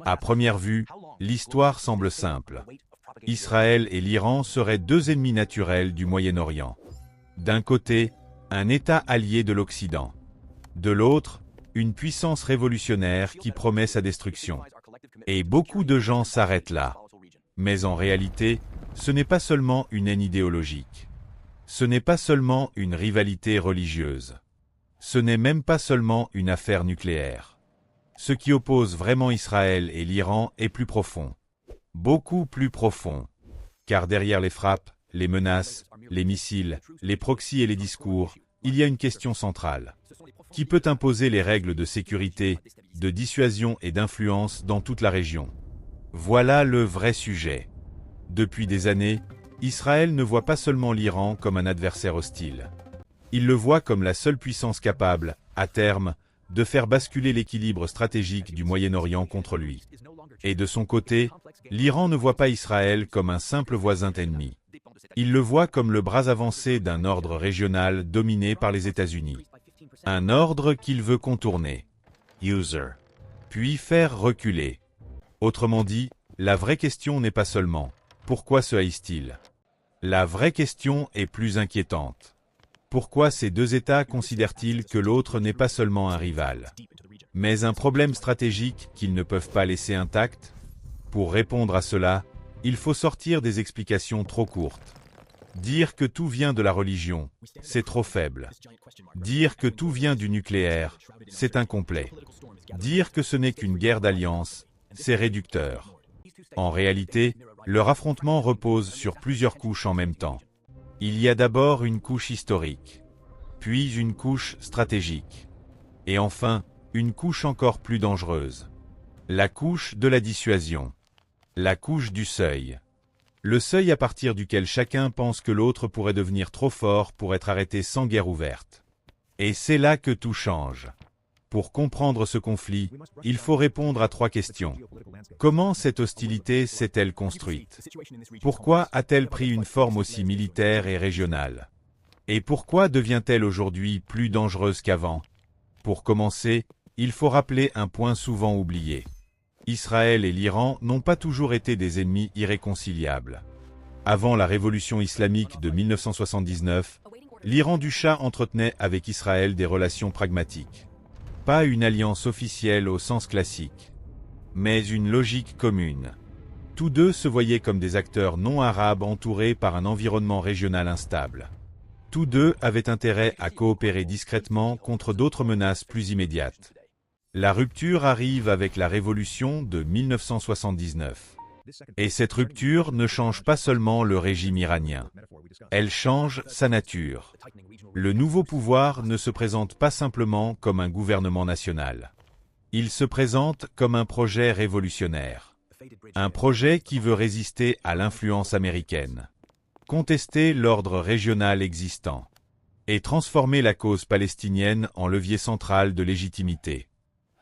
À première vue, l'histoire semble simple. Israël et l'Iran seraient deux ennemis naturels du Moyen-Orient. D'un côté, un État allié de l'Occident. De l'autre, une puissance révolutionnaire qui promet sa destruction. Et beaucoup de gens s'arrêtent là. Mais en réalité, ce n'est pas seulement une haine idéologique. Ce n'est pas seulement une rivalité religieuse. Ce n'est même pas seulement une affaire nucléaire. Ce qui oppose vraiment Israël et l'Iran est plus profond. Beaucoup plus profond. Car derrière les frappes, les menaces, les missiles, les proxys et les discours, il y a une question centrale. Qui peut imposer les règles de sécurité, de dissuasion et d'influence dans toute la région? Voilà le vrai sujet. Depuis des années, Israël ne voit pas seulement l'Iran comme un adversaire hostile. Il le voit comme la seule puissance capable, à terme, de faire basculer l'équilibre stratégique du Moyen-Orient contre lui. Et de son côté, l'Iran ne voit pas Israël comme un simple voisin ennemi. Il le voit comme le bras avancé d'un ordre régional dominé par les États-Unis. Un ordre qu'il veut contourner. Puis faire reculer. Autrement dit, la vraie question n'est pas seulement « Pourquoi se haïssent-ils » La vraie question est plus inquiétante. Pourquoi ces deux États considèrent-ils que l'autre n'est pas seulement un rival, mais un problème stratégique qu'ils ne peuvent pas laisser intact? Pour répondre à cela, il faut sortir des explications trop courtes. Dire que tout vient de la religion, c'est trop faible. Dire que tout vient du nucléaire, c'est incomplet. Dire que ce n'est qu'une guerre d'alliance, c'est réducteur. En réalité, leur affrontement repose sur plusieurs couches en même temps. Il y a d'abord une couche historique, puis une couche stratégique, et enfin, une couche encore plus dangereuse. La couche de la dissuasion. La couche du seuil. Le seuil à partir duquel chacun pense que l'autre pourrait devenir trop fort pour être arrêté sans guerre ouverte. Et c'est là que tout change. Pour comprendre ce conflit, il faut répondre à trois questions. Comment cette hostilité s'est-elle construite? Pourquoi a-t-elle pris une forme aussi militaire et régionale? Et pourquoi devient-elle aujourd'hui plus dangereuse qu'avant? Pour commencer, il faut rappeler un point souvent oublié. Israël et l'Iran n'ont pas toujours été des ennemis irréconciliables. Avant la révolution islamique de 1979, l'Iran du Shah entretenait avec Israël des relations pragmatiques. Pas une alliance officielle au sens classique, mais une logique commune. Tous deux se voyaient comme des acteurs non arabes entourés par un environnement régional instable. Tous deux avaient intérêt à coopérer discrètement contre d'autres menaces plus immédiates. La rupture arrive avec la révolution de 1979. Et cette rupture ne change pas seulement le régime iranien. Elle change sa nature. Le nouveau pouvoir ne se présente pas simplement comme un gouvernement national. Il se présente comme un projet révolutionnaire. Un projet qui veut résister à l'influence américaine, contester l'ordre régional existant, et transformer la cause palestinienne en levier central de légitimité.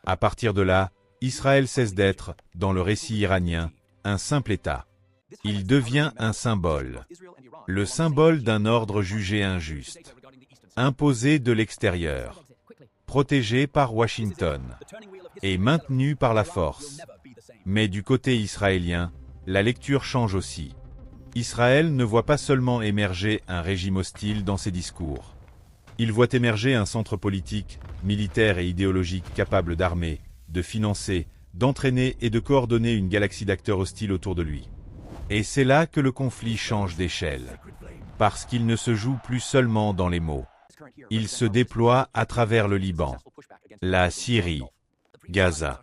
À partir de là, Israël cesse d'être, dans le récit iranien, un simple État. Il devient un symbole. Le symbole d'un ordre jugé injuste. Imposé de l'extérieur. Protégé par Washington. Et maintenu par la force. Mais du côté israélien, la lecture change aussi. Israël ne voit pas seulement émerger un régime hostile dans ses discours. Il voit émerger un centre politique, militaire et idéologique capable d'armer, de financer, d'entraîner et de coordonner une galaxie d'acteurs hostiles autour de lui. Et c'est là que le conflit change d'échelle. Parce qu'il ne se joue plus seulement dans les mots. Il se déploie à travers le Liban, la Syrie, Gaza,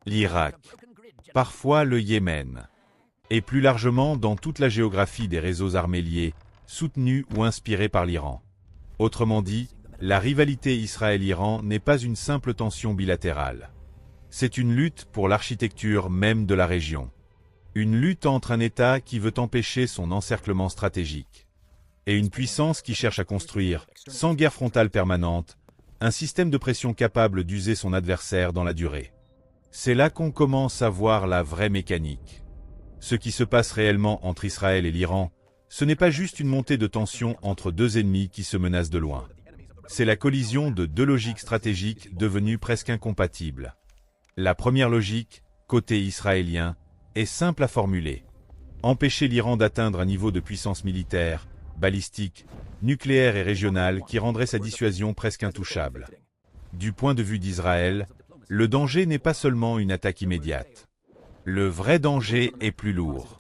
l'Irak, parfois le Yémen, et plus largement dans toute la géographie des réseaux armés liés, soutenus ou inspirés par l'Iran. Autrement dit, la rivalité Israël-Iran n'est pas une simple tension bilatérale. C'est une lutte pour l'architecture même de la région. Une lutte entre un État qui veut empêcher son encerclement stratégique et une puissance qui cherche à construire, sans guerre frontale permanente, un système de pression capable d'user son adversaire dans la durée. C'est là qu'on commence à voir la vraie mécanique. Ce qui se passe réellement entre Israël et l'Iran, ce n'est pas juste une montée de tension entre deux ennemis qui se menacent de loin. C'est la collision de deux logiques stratégiques devenues presque incompatibles. La première logique, côté israélien, est simple à formuler. Empêcher l'Iran d'atteindre un niveau de puissance militaire, balistique, nucléaire et régionale qui rendrait sa dissuasion presque intouchable. Du point de vue d'Israël, le danger n'est pas seulement une attaque immédiate. Le vrai danger est plus lourd.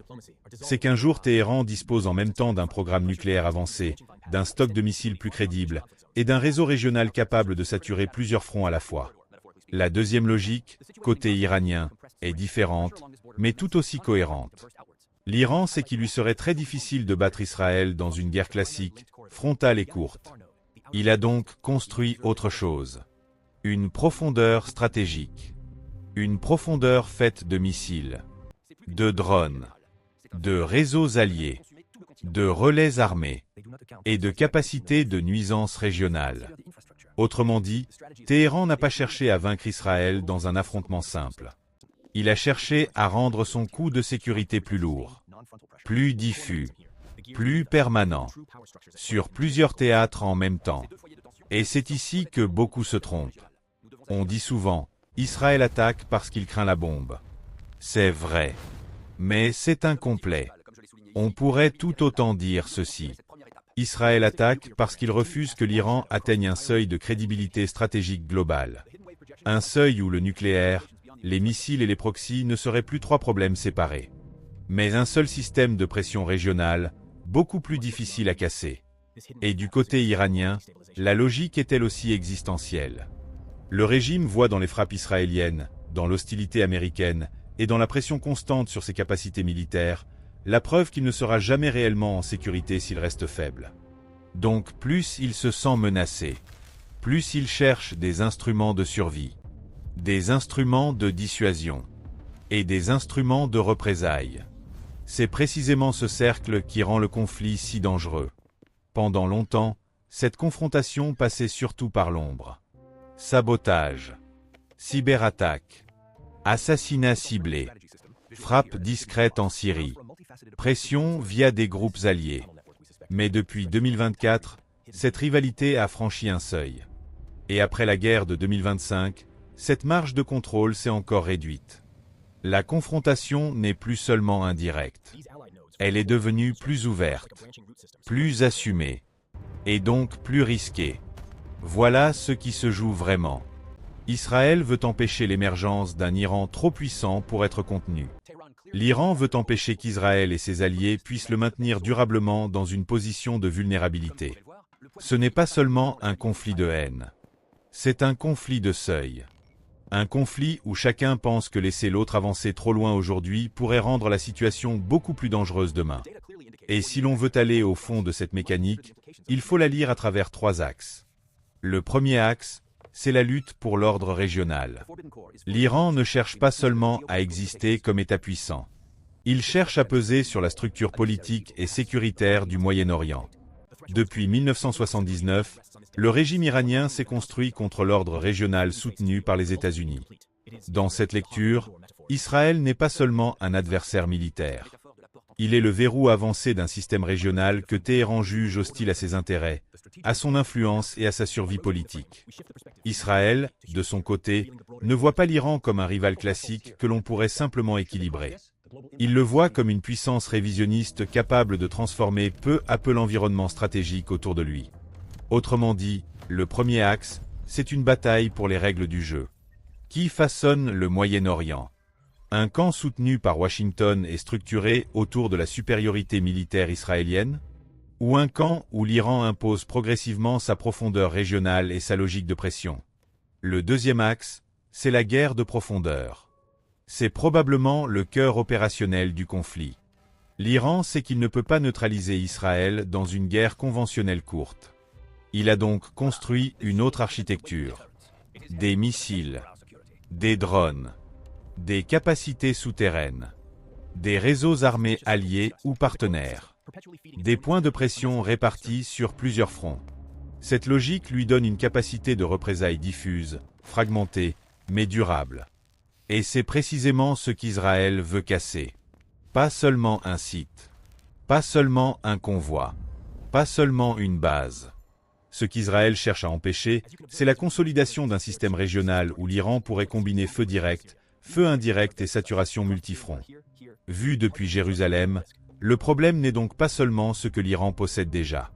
C'est qu'un jour Téhéran dispose en même temps d'un programme nucléaire avancé, d'un stock de missiles plus crédible et d'un réseau régional capable de saturer plusieurs fronts à la fois. La deuxième logique, côté iranien, est différente, mais tout aussi cohérente. L'Iran sait qu'il lui serait très difficile de battre Israël dans une guerre classique, frontale et courte. Il a donc construit autre chose. Une profondeur stratégique. Une profondeur faite de missiles, de drones, de réseaux alliés, de relais armés et de capacités de nuisance régionale. Autrement dit, Téhéran n'a pas cherché à vaincre Israël dans un affrontement simple. Il a cherché à rendre son coup de sécurité plus lourd, plus diffus, plus permanent, sur plusieurs théâtres en même temps. Et c'est ici que beaucoup se trompent. On dit souvent, Israël attaque parce qu'il craint la bombe. C'est vrai. Mais c'est incomplet. On pourrait tout autant dire ceci. Israël attaque parce qu'il refuse que l'Iran atteigne un seuil de crédibilité stratégique globale. Un seuil où le nucléaire, les missiles et les proxys ne seraient plus trois problèmes séparés. Mais un seul système de pression régionale, beaucoup plus difficile à casser. Et du côté iranien, la logique est elle aussi existentielle. Le régime voit dans les frappes israéliennes, dans l'hostilité américaine et dans la pression constante sur ses capacités militaires, la preuve qu'il ne sera jamais réellement en sécurité s'il reste faible. Donc plus il se sent menacé, plus il cherche des instruments de survie, des instruments de dissuasion et des instruments de représailles. C'est précisément ce cercle qui rend le conflit si dangereux. Pendant longtemps, cette confrontation passait surtout par l'ombre. Sabotage, cyberattaque, assassinat ciblé, frappe discrète en Syrie, pression via des groupes alliés. Mais depuis 2024, cette rivalité a franchi un seuil. Et après la guerre de 2025, cette marge de contrôle s'est encore réduite. La confrontation n'est plus seulement indirecte. Elle est devenue plus ouverte, plus assumée, et donc plus risquée. Voilà ce qui se joue vraiment. Israël veut empêcher l'émergence d'un Iran trop puissant pour être contenu. L'Iran veut empêcher qu'Israël et ses alliés puissent le maintenir durablement dans une position de vulnérabilité. Ce n'est pas seulement un conflit de haine. C'est un conflit de seuil. Un conflit où chacun pense que laisser l'autre avancer trop loin aujourd'hui pourrait rendre la situation beaucoup plus dangereuse demain. Et si l'on veut aller au fond de cette mécanique, il faut la lire à travers trois axes. Le premier axe, c'est la lutte pour l'ordre régional. L'Iran ne cherche pas seulement à exister comme État puissant. Il cherche à peser sur la structure politique et sécuritaire du Moyen-Orient. Depuis 1979, le régime iranien s'est construit contre l'ordre régional soutenu par les États-Unis. Dans cette lecture, Israël n'est pas seulement un adversaire militaire. Il est le verrou avancé d'un système régional que Téhéran juge hostile à ses intérêts, à son influence et à sa survie politique. Israël, de son côté, ne voit pas l'Iran comme un rival classique que l'on pourrait simplement équilibrer. Il le voit comme une puissance révisionniste capable de transformer peu à peu l'environnement stratégique autour de lui. Autrement dit, le premier axe, c'est une bataille pour les règles du jeu. Qui façonne le Moyen-Orient ? Un camp soutenu par Washington et structuré autour de la supériorité militaire israélienne ? Ou un camp où l'Iran impose progressivement sa profondeur régionale et sa logique de pression? Le deuxième axe, c'est la guerre de profondeur. C'est probablement le cœur opérationnel du conflit. L'Iran sait qu'il ne peut pas neutraliser Israël dans une guerre conventionnelle courte. Il a donc construit une autre architecture. Des missiles, des drones, des capacités souterraines, des réseaux armés alliés ou partenaires, des points de pression répartis sur plusieurs fronts. Cette logique lui donne une capacité de représailles diffuse, fragmentée, mais durable. Et c'est précisément ce qu'Israël veut casser. Pas seulement un site, pas seulement un convoi, pas seulement une base. Ce qu'Israël cherche à empêcher, c'est la consolidation d'un système régional où l'Iran pourrait combiner feu direct, feu indirect et saturation multifront. Vu depuis Jérusalem, le problème n'est donc pas seulement ce que l'Iran possède déjà.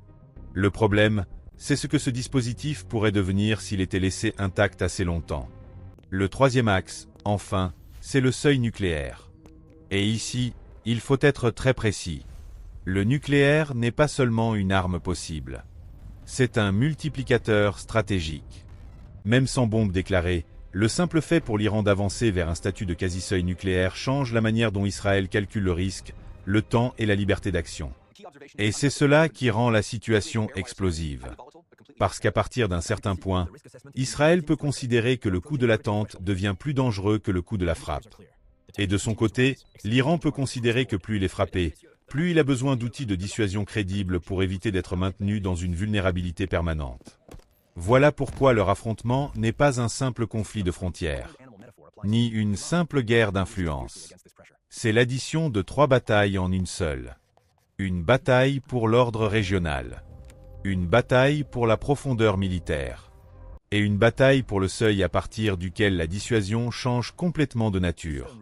Le problème, c'est ce que ce dispositif pourrait devenir s'il était laissé intact assez longtemps. Le troisième axe, enfin, c'est le seuil nucléaire. Et ici, il faut être très précis. Le nucléaire n'est pas seulement une arme possible. C'est un multiplicateur stratégique. Même sans bombe déclarée, le simple fait pour l'Iran d'avancer vers un statut de quasi-seuil nucléaire change la manière dont Israël calcule le risque, le temps et la liberté d'action. Et c'est cela qui rend la situation explosive. Parce qu'à partir d'un certain point, Israël peut considérer que le coût de l'attente devient plus dangereux que le coût de la frappe. Et de son côté, l'Iran peut considérer que plus il est frappé, plus il a besoin d'outils de dissuasion crédibles pour éviter d'être maintenu dans une vulnérabilité permanente. Voilà pourquoi leur affrontement n'est pas un simple conflit de frontières, ni une simple guerre d'influence. C'est l'addition de 3 batailles en une seule. Une bataille pour l'ordre régional, une bataille pour la profondeur militaire, et une bataille pour le seuil à partir duquel la dissuasion change complètement de nature.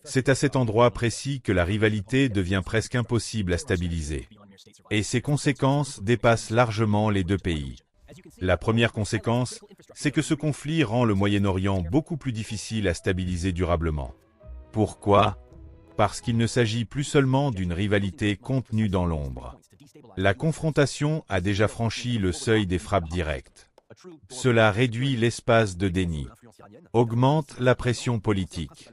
C'est à cet endroit précis que la rivalité devient presque impossible à stabiliser. Et ses conséquences dépassent largement les deux pays. La première conséquence, c'est que ce conflit rend le Moyen-Orient beaucoup plus difficile à stabiliser durablement. Pourquoi ? Parce qu'il ne s'agit plus seulement d'une rivalité contenue dans l'ombre. La confrontation a déjà franchi le seuil des frappes directes. Cela réduit l'espace de déni, augmente la pression politique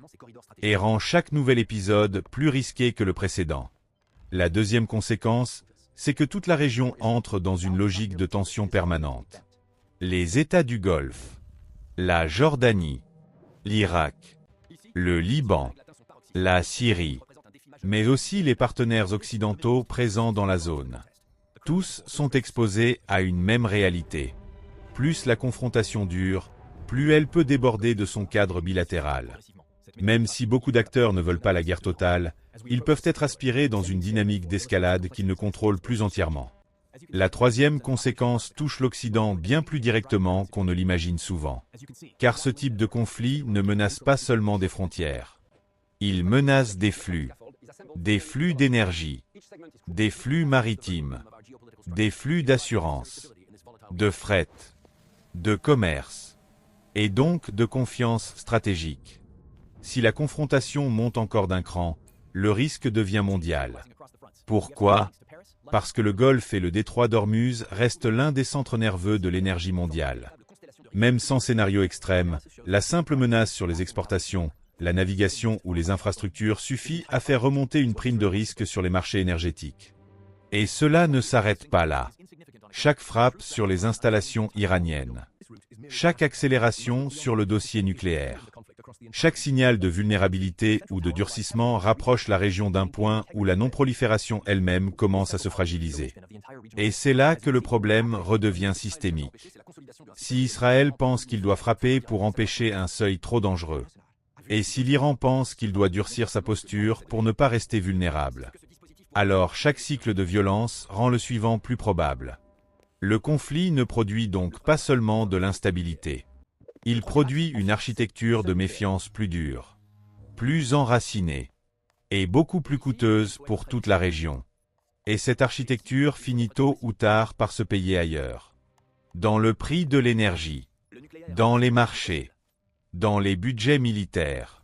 et rend chaque nouvel épisode plus risqué que le précédent. La deuxième conséquence, c'est que toute la région entre dans une logique de tension permanente. Les États du Golfe, la Jordanie, l'Irak, le Liban, la Syrie, mais aussi les partenaires occidentaux présents dans la zone. Tous sont exposés à une même réalité. Plus la confrontation dure, plus elle peut déborder de son cadre bilatéral. Même si beaucoup d'acteurs ne veulent pas la guerre totale, ils peuvent être aspirés dans une dynamique d'escalade qu'ils ne contrôlent plus entièrement. La troisième conséquence touche l'Occident bien plus directement qu'on ne l'imagine souvent. Car ce type de conflit ne menace pas seulement des frontières. Il menace des flux d'énergie, des flux maritimes, des flux d'assurance, de fret, de commerce, et donc de confiance stratégique. Si la confrontation monte encore d'un cran, le risque devient mondial. Pourquoi ? Parce que le Golfe et le détroit d'Ormuz restent l'un des centres nerveux de l'énergie mondiale. Même sans scénario extrême, la simple menace sur les exportations, la navigation ou les infrastructures suffit à faire remonter une prime de risque sur les marchés énergétiques. Et cela ne s'arrête pas là. Chaque frappe sur les installations iraniennes, chaque accélération sur le dossier nucléaire, chaque signal de vulnérabilité ou de durcissement rapproche la région d'un point où la non-prolifération elle-même commence à se fragiliser. Et c'est là que le problème redevient systémique. Si Israël pense qu'il doit frapper pour empêcher un seuil trop dangereux, et si l'Iran pense qu'il doit durcir sa posture pour ne pas rester vulnérable, alors chaque cycle de violence rend le suivant plus probable. Le conflit ne produit donc pas seulement de l'instabilité. Il produit une architecture de méfiance plus dure, plus enracinée, et beaucoup plus coûteuse pour toute la région. Et cette architecture finit tôt ou tard par se payer ailleurs. Dans le prix de l'énergie, dans les marchés, dans les budgets militaires,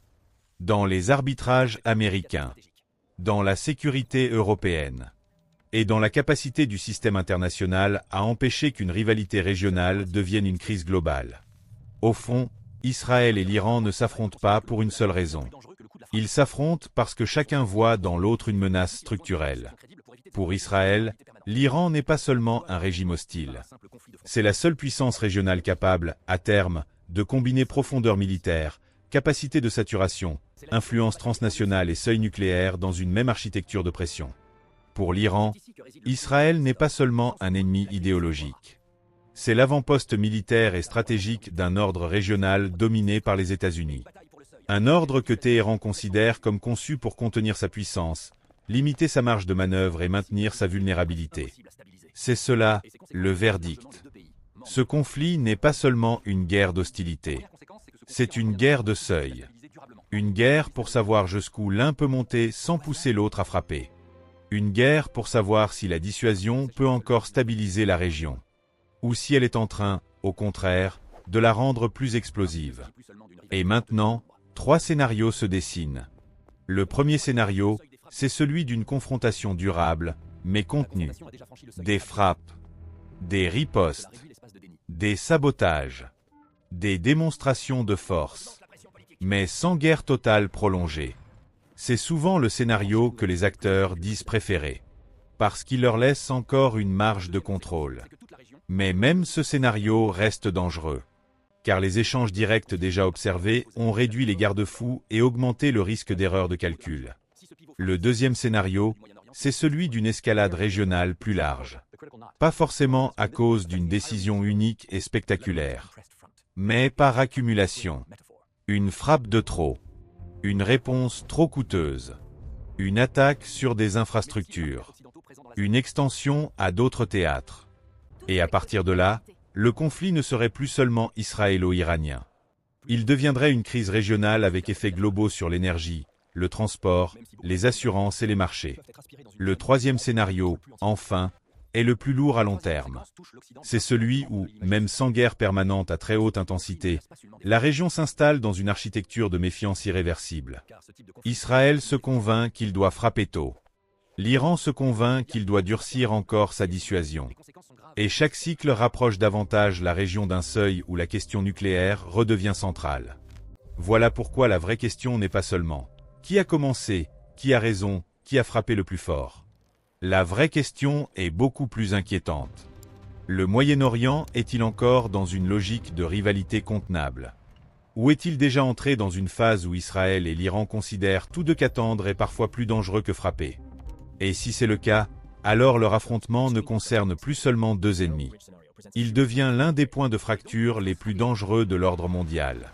dans les arbitrages américains, dans la sécurité européenne, et dans la capacité du système international à empêcher qu'une rivalité régionale devienne une crise globale. Au fond, Israël et l'Iran ne s'affrontent pas pour une seule raison. Ils s'affrontent parce que chacun voit dans l'autre une menace structurelle. Pour Israël, l'Iran n'est pas seulement un régime hostile. C'est la seule puissance régionale capable, à terme, de combiner profondeur militaire, capacité de saturation, influence transnationale et seuil nucléaire dans une même architecture de pression. Pour l'Iran, Israël n'est pas seulement un ennemi idéologique. C'est l'avant-poste militaire et stratégique d'un ordre régional dominé par les États-Unis. Un ordre que Téhéran considère comme conçu pour contenir sa puissance, limiter sa marge de manœuvre et maintenir sa vulnérabilité. C'est cela, le verdict. Ce conflit n'est pas seulement une guerre d'hostilité. C'est une guerre de seuil. Une guerre pour savoir jusqu'où l'un peut monter sans pousser l'autre à frapper. Une guerre pour savoir si la dissuasion peut encore stabiliser la région. Ou si elle est en train, au contraire, de la rendre plus explosive. Et maintenant, 3 scénarios se dessinent. Le premier scénario, c'est celui d'une confrontation durable, mais contenue. Des frappes, des ripostes, des sabotages, des démonstrations de force, mais sans guerre totale prolongée. C'est souvent le scénario que les acteurs disent préférer, parce qu'il leur laisse encore une marge de contrôle. Mais même ce scénario reste dangereux, car les échanges directs déjà observés ont réduit les garde-fous et augmenté le risque d'erreur de calcul. Le deuxième scénario, c'est celui d'une escalade régionale plus large. Pas forcément à cause d'une décision unique et spectaculaire, mais par accumulation. Une frappe de trop, une réponse trop coûteuse, une attaque sur des infrastructures, une extension à d'autres théâtres. Et à partir de là, le conflit ne serait plus seulement israélo-iranien. Il deviendrait une crise régionale avec effets globaux sur l'énergie, le transport, les assurances et les marchés. Le troisième scénario, enfin, est le plus lourd à long terme. C'est celui où, même sans guerre permanente à très haute intensité, la région s'installe dans une architecture de méfiance irréversible. Israël se convainc qu'il doit frapper tôt. L'Iran se convainc qu'il doit durcir encore sa dissuasion. Et chaque cycle rapproche davantage la région d'un seuil où la question nucléaire redevient centrale. Voilà pourquoi la vraie question n'est pas seulement « qui a commencé, qui a raison, qui a frappé le plus fort ?» La vraie question est beaucoup plus inquiétante. Le Moyen-Orient est-il encore dans une logique de rivalité contenable? Ou est-il déjà entré dans une phase où Israël et l'Iran considèrent tous deux qu'attendre est parfois plus dangereux que frapper? Et si c'est le cas, alors leur affrontement ne concerne plus seulement deux ennemis. Il devient l'un des points de fracture les plus dangereux de l'ordre mondial.